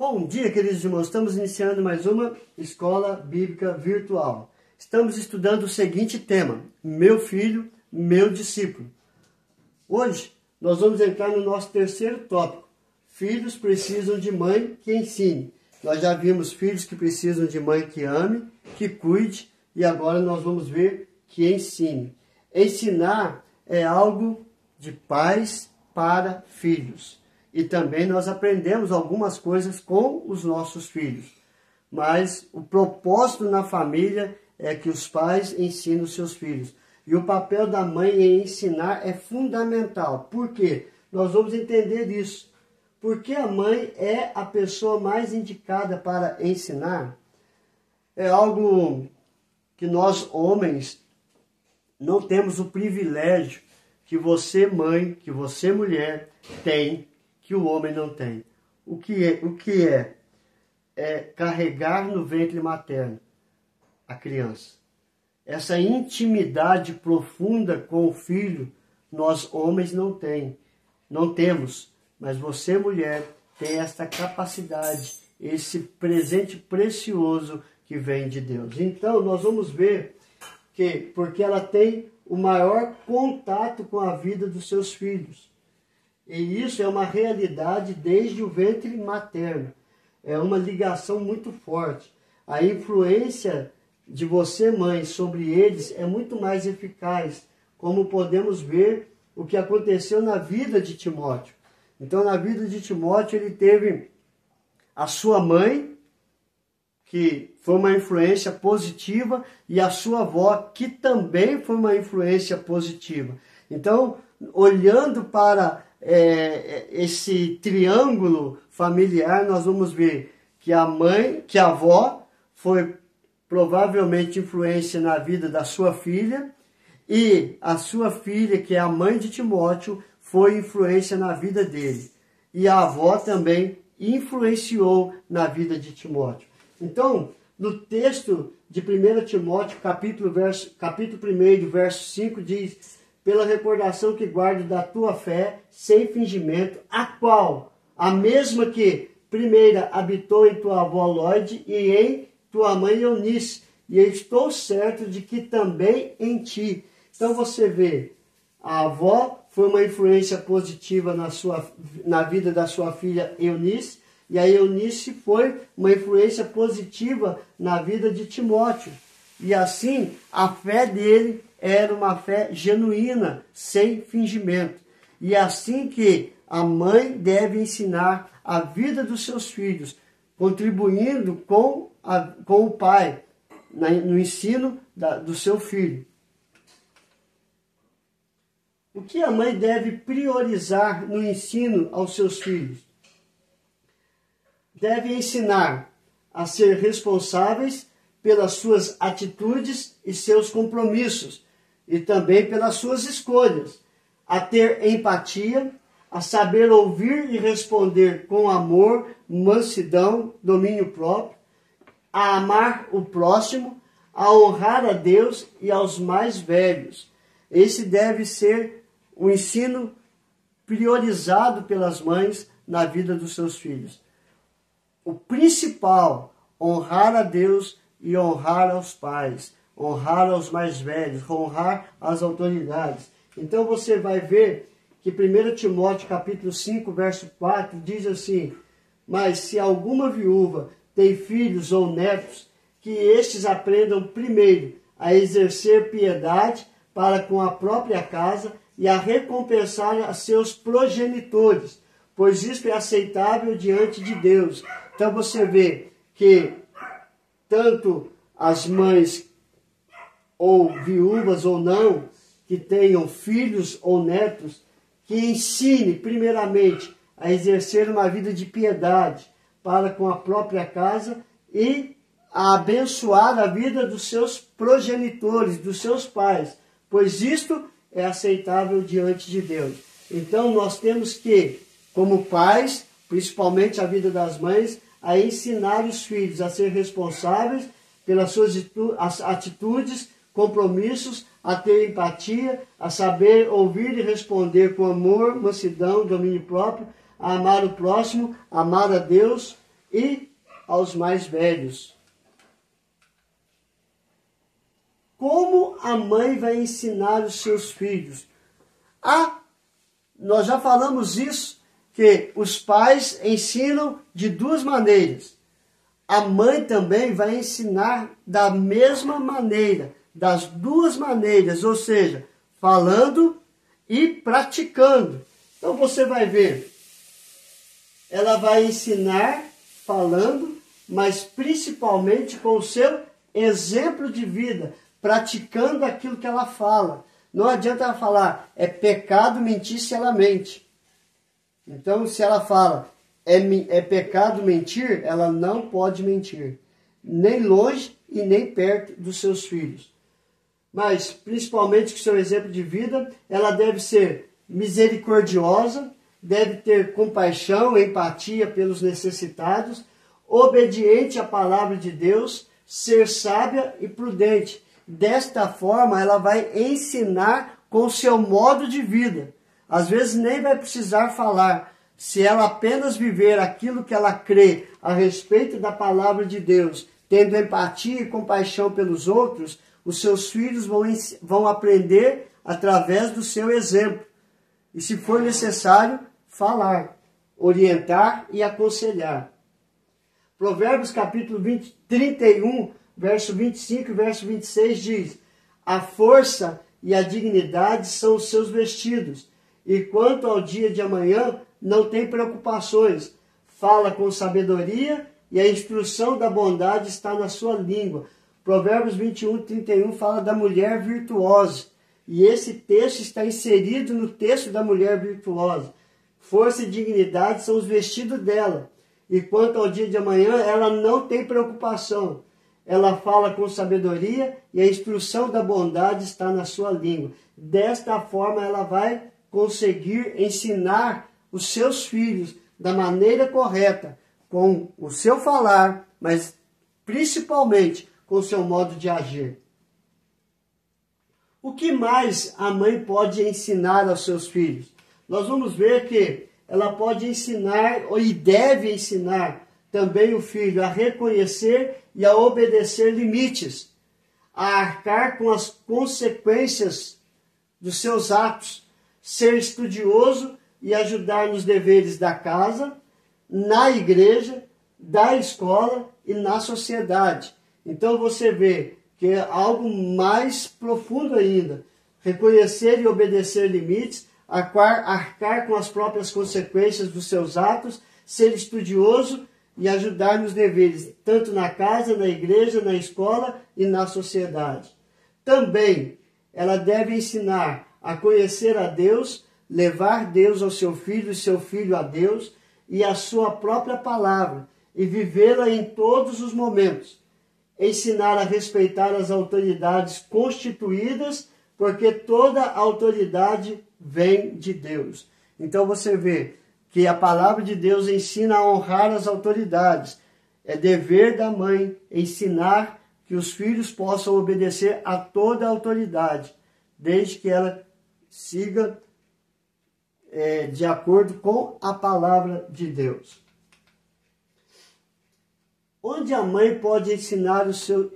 Bom dia, queridos irmãos. Estamos iniciando mais uma escola bíblica virtual. Estamos estudando o seguinte tema: meu filho, meu discípulo. Hoje nós vamos entrar no nosso terceiro tópico. Filhos precisam de mãe que ensine. Nós já vimos filhos que precisam de mãe que ame, que cuide, e agora nós vamos ver que ensine. Ensinar é algo de pais para filhos. E também nós aprendemos algumas coisas com os nossos filhos. Mas o propósito na família é que os pais ensinem os seus filhos. E o papel da mãe em ensinar é fundamental. Por quê? Nós vamos entender isso. Porque a mãe é a pessoa mais indicada para ensinar. É algo que nós, homens, não temos o privilégio que você, mãe, que você, mulher, tem, que o homem não tem. O que é? É carregar no ventre materno a criança. Essa intimidade profunda com o filho, nós homens não temos, mas você, mulher, tem essa capacidade, esse presente precioso que vem de Deus. Então, nós vamos ver que, porque ela tem o maior contato com a vida dos seus filhos. E isso é uma realidade desde o ventre materno. É uma ligação muito forte. A influência de você, mãe, sobre eles é muito mais eficaz, como podemos ver o que aconteceu na vida de Timóteo. Então, na vida de Timóteo, ele teve a sua mãe, que foi uma influência positiva, e a sua avó, que também foi uma influência positiva. Então, olhando para esse triângulo familiar, nós vamos ver que a avó foi provavelmente influência na vida da sua filha, e a sua filha, que é a mãe de Timóteo, foi influência na vida dele. E a avó também influenciou na vida de Timóteo. Então, no texto de 1 Timóteo, capítulo 1, verso 5, diz: pela recordação que guardo da tua fé, sem fingimento, a mesma que primeira habitou em tua avó Lóide e em tua mãe Eunice, e estou certo de que também em ti. Então você vê, a avó foi uma influência positiva na vida da sua filha Eunice, e a Eunice foi uma influência positiva na vida de Timóteo. E assim, a fé dele era uma fé genuína, sem fingimento. E é assim que a mãe deve ensinar a vida dos seus filhos, contribuindo com o pai no ensino do seu filho. O que a mãe deve priorizar no ensino aos seus filhos? Deve ensinar a ser responsáveis pelas suas atitudes e seus compromissos, e também pelas suas escolhas, a ter empatia, a saber ouvir e responder com amor, mansidão, domínio próprio, a amar o próximo, a honrar a Deus e aos mais velhos. Esse deve ser o ensino priorizado pelas mães na vida dos seus filhos. O principal, honrar a Deus e honrar aos pais, honrar aos mais velhos, honrar as autoridades. Então você vai ver que 1 Timóteo capítulo 5, verso 4, diz assim: mas se alguma viúva tem filhos ou netos, que estes aprendam primeiro a exercer piedade para com a própria casa e a recompensar a seus progenitores, pois isto é aceitável diante de Deus. Então você vê que tanto as mães, ou viúvas ou não, que tenham filhos ou netos, que ensine primeiramente a exercer uma vida de piedade para com a própria casa e a abençoar a vida dos seus progenitores, dos seus pais, pois isto é aceitável diante de Deus. Então nós temos que, como pais, principalmente a vida das mães, a ensinar os filhos a ser responsáveis pelas suas atitudes, compromissos, a ter empatia, a saber ouvir e responder com amor, mansidão, domínio próprio, a amar o próximo, amar a Deus e aos mais velhos. Como a mãe vai ensinar os seus filhos? Nós já falamos isso, que os pais ensinam de duas maneiras. A mãe também vai ensinar da mesma maneira, das duas maneiras, ou seja, falando e praticando. Então você vai ver, ela vai ensinar falando, mas principalmente com o seu exemplo de vida, praticando aquilo que ela fala. Não adianta ela falar, é pecado mentir se ela mente. Então, se ela fala, é pecado mentir, ela não pode mentir. Nem longe e nem perto dos seus filhos. Mas, principalmente com o seu exemplo de vida, ela deve ser misericordiosa, deve ter compaixão, empatia pelos necessitados, obediente à palavra de Deus, ser sábia e prudente. Desta forma, ela vai ensinar com o seu modo de vida. Às vezes nem vai precisar falar. Se ela apenas viver aquilo que ela crê a respeito da palavra de Deus, tendo empatia e compaixão pelos outros, os seus filhos vão aprender através do seu exemplo. E se for necessário, falar, orientar e aconselhar. Provérbios capítulo 31, verso 25 e verso 26 diz: a força e a dignidade são os seus vestidos, e quanto ao dia de amanhã, não tem preocupações. Fala com sabedoria, e a instrução da bondade está na sua língua. Provérbios 21, 31 fala da mulher virtuosa. E esse texto está inserido no texto da mulher virtuosa. Força e dignidade são os vestidos dela. E quanto ao dia de amanhã, ela não tem preocupação. Ela fala com sabedoria, e a instrução da bondade está na sua língua. Desta forma, ela vai conseguir ensinar os seus filhos da maneira correta, com o seu falar, mas principalmente com o seu modo de agir. O que mais a mãe pode ensinar aos seus filhos? Nós vamos ver que ela pode ensinar, e deve ensinar também o filho a reconhecer e a obedecer limites, a arcar com as consequências dos seus atos, ser estudioso e ajudar nos deveres da casa, na igreja, da escola e na sociedade. Então você vê que é algo mais profundo ainda. Reconhecer e obedecer limites, arcar com as próprias consequências dos seus atos, ser estudioso e ajudar nos deveres, tanto na casa, na igreja, na escola e na sociedade. Também ela deve ensinar a conhecer a Deus, levar Deus ao seu filho e seu filho a Deus e a sua própria palavra, e vivê-la em todos os momentos. Ensinar a respeitar as autoridades constituídas, porque toda autoridade vem de Deus. Então você vê que a palavra de Deus ensina a honrar as autoridades. É dever da mãe ensinar que os filhos possam obedecer a toda a autoridade, desde que ela siga de acordo com a palavra de Deus. Onde a mãe pode ensinar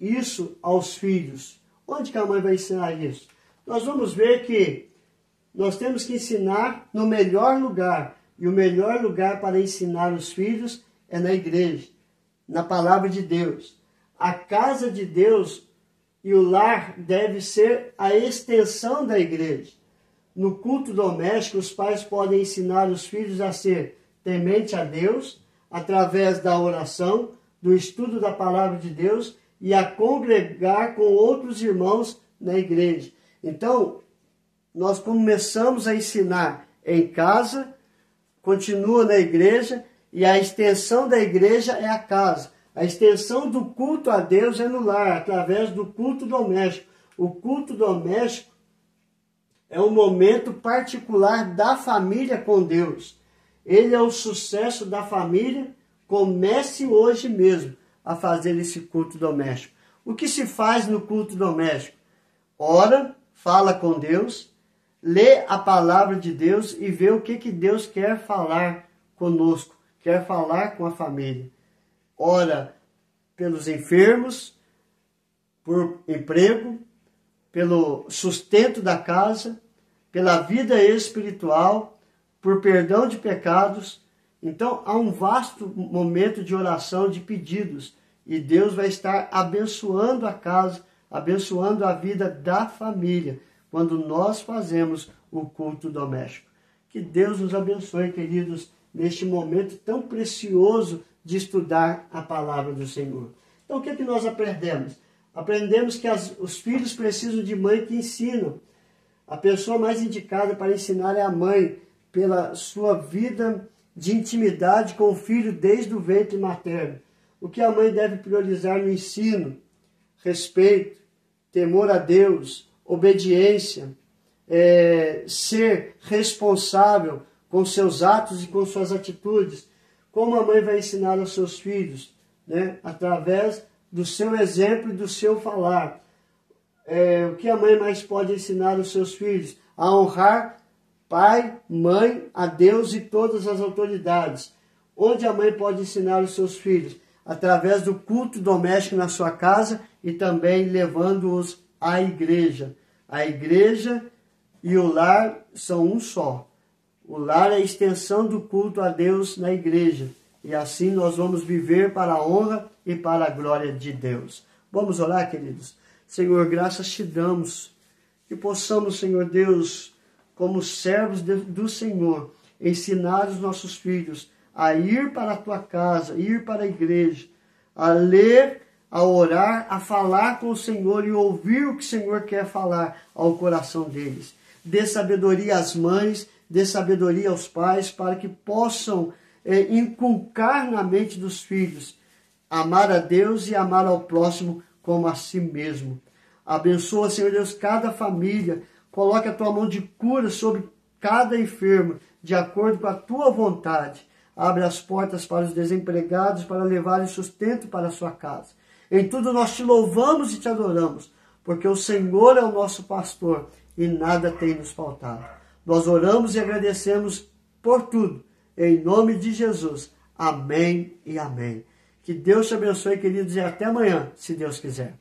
isso aos filhos? Onde que a mãe vai ensinar isso? Nós vamos ver que nós temos que ensinar no melhor lugar. E o melhor lugar para ensinar os filhos é na igreja, na palavra de Deus. A casa de Deus e o lar deve ser a extensão da igreja. No culto doméstico, os pais podem ensinar os filhos a ser temente a Deus, através da oração, do estudo da palavra de Deus e a congregar com outros irmãos na igreja. Então, nós começamos a ensinar em casa, continua na igreja, e a extensão da igreja é a casa. A extensão do culto a Deus é no lar, através do culto doméstico. O culto doméstico é um momento particular da família com Deus. Ele é o sucesso da família. Comece hoje mesmo a fazer esse culto doméstico. O que se faz no culto doméstico? Ora, fala com Deus, lê a palavra de Deus e vê o que Deus quer falar conosco, quer falar com a família. ora pelos enfermos, por emprego, pelo sustento da casa, pela vida espiritual, por perdão de pecados. Então, há um vasto momento de oração, de pedidos, e Deus vai estar abençoando a casa, abençoando a vida da família, quando nós fazemos o culto doméstico. Que Deus nos abençoe, queridos, neste momento tão precioso de estudar a palavra do Senhor. Então, o que é que nós aprendemos? Aprendemos que os filhos precisam de mãe que ensinam. A pessoa mais indicada para ensinar é a mãe, pela sua vida de intimidade com o filho desde o ventre materno. O que a mãe deve priorizar no ensino? Respeito, temor a Deus, obediência, ser responsável com seus atos e com suas atitudes. Como a mãe vai ensinar aos seus filhos? Né? Através do seu exemplo e do seu falar. O que a mãe mais pode ensinar aos seus filhos? A honrar pai, mãe, a Deus e todas as autoridades. Onde a mãe pode ensinar os seus filhos? Através do culto doméstico na sua casa e também levando-os à igreja. A igreja e o lar são um só. O lar é a extensão do culto a Deus na igreja. E assim nós vamos viver para a honra e para a glória de Deus. Vamos orar, queridos? Senhor, graças te damos. Que possamos, Senhor Deus, como servos do Senhor, ensinar os nossos filhos a ir para a tua casa, ir para a igreja, a ler, a orar, a falar com o Senhor e ouvir o que o Senhor quer falar ao coração deles. Dê sabedoria às mães, dê sabedoria aos pais, para que possam inculcar na mente dos filhos amar a Deus e amar ao próximo como a si mesmo. Abençoa, Senhor Deus, cada família. Coloque a tua mão de cura sobre cada enfermo, de acordo com a tua vontade. Abre as portas para os desempregados, para levarem sustento para a sua casa. Em tudo nós te louvamos e te adoramos, porque o Senhor é o nosso pastor e nada tem nos faltado. Nós oramos e agradecemos por tudo. Em nome de Jesus. Amém e amém. Que Deus te abençoe, queridos, e até amanhã, se Deus quiser.